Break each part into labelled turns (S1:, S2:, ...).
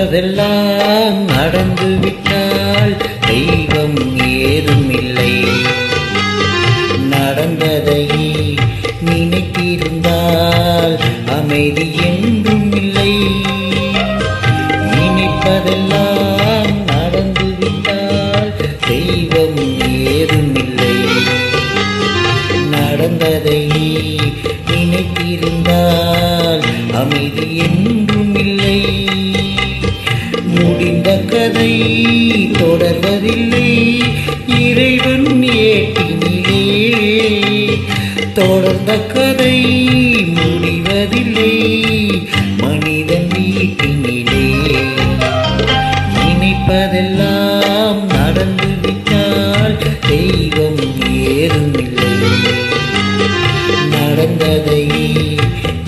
S1: நினைப்பதெல்லாம் நடந்துவிட்டால் தெய்வம் ஏதுமில்லை. நடந்ததை நினைத்திருந்தால் அமைதி என்றும் இல்லை. நினைப்பதெல்லாம் நடந்துவிட்டால் தெய்வம் ஏதுமில்லை. நடந்ததை நினைத்திருந்தால் அமைதி என்றும் இல்லை. முடிந்த கதை தொடர்வதில்லை இறைவன் ஏட்டினிலே. தொடர்ந்த கதை முடிவதில்லை மனிதன் வீட்டினிலே. நினைப்பதெல்லாம் நடந்துவிட்டால் தெய்வம் ஏதுமில்லை. நடந்ததை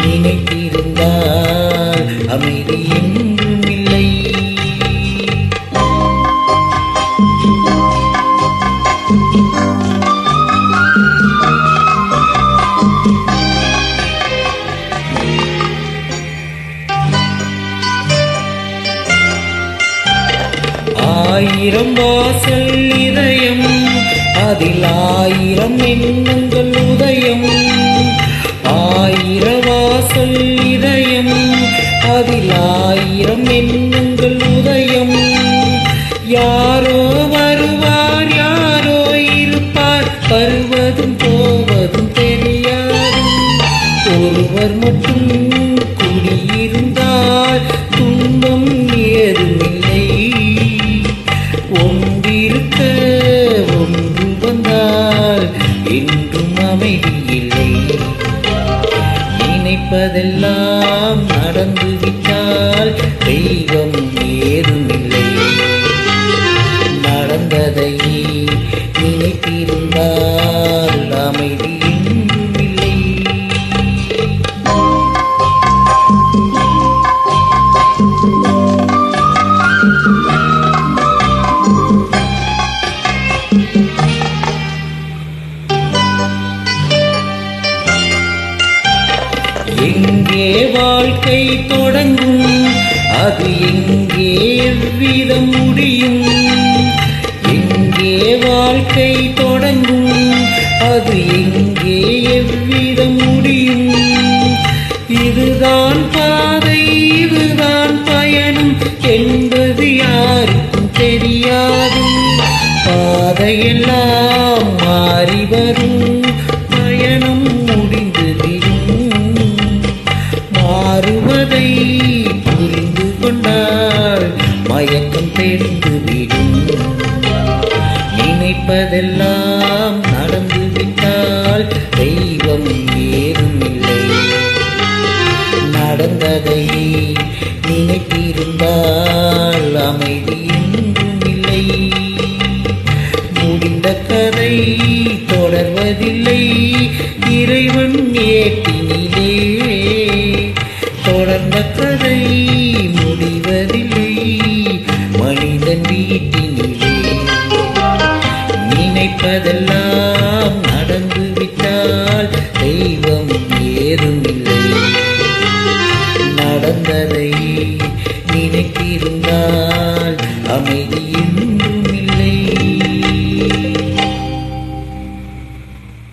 S1: நினைத்திருந்தால் அமைதி என்றும் இல்லை. ஆயிரம் வாசல் இதயம் அதில் ஆயிரம் எண்ணங்கள் உதயம். ஆயிர வாசல் இதயம் அதில் ஆயிரம் எண்ணங்கள் உதயம். யாரோ வருவார் யாரோ இருப்பார் வருவதும் போவதும் தெரியாது. ஒருவர் மட்டும் குடியிருந்தால் துன்பம் ஏதுமில்லை. ஒன்றிருக்க ஒன்று வந்தால் என்றும் அமைதி இல்லை. நினைப்பதெல்லாம் நடந்துவிட்டால் தெய்வம் ஏதுமில்லை. நடந்ததை நினைத்திருந்தால் அமைதி என்றும் இல்லை. எங்கே வாழ்க்கை தொடங்கும் அது எங்கே எவ்விதம் முடியும். எங்கே வாழ்க்கை தொடங்கும் அது எங்கே எவ்விதம் முடியும். இதுதான் பாதை இதுதான் பயணம் என்பது யாருக்கும் தெரியாது. பாதையெல்லாம் மாறி வரும் பயணம் முடிந்துவிடும். மாறுவதை புரிந்து கொண்டால் மயக்கம் தெரிந்துவிடும். நினைப்பதெல்லாம் நடந்துவிட்டால் தெய்வம் ஏதுமில்லை. நடந்ததை நினைத்திருந்தால் அமைதி என்றும் இல்லை. முடிந்த கதை தொடர்வதில்லை இறைவன் ஏட்டினிலே. தொடர்ந்த கதை முடிவதில்லை மனிதன் வீட்டினிலே. நினைப்பதெல்லாம் நடந்துவிட்டால் தெய்வம் ஏதுமில்லை. நடந்ததை நினைத்திருந்தால் அமைதி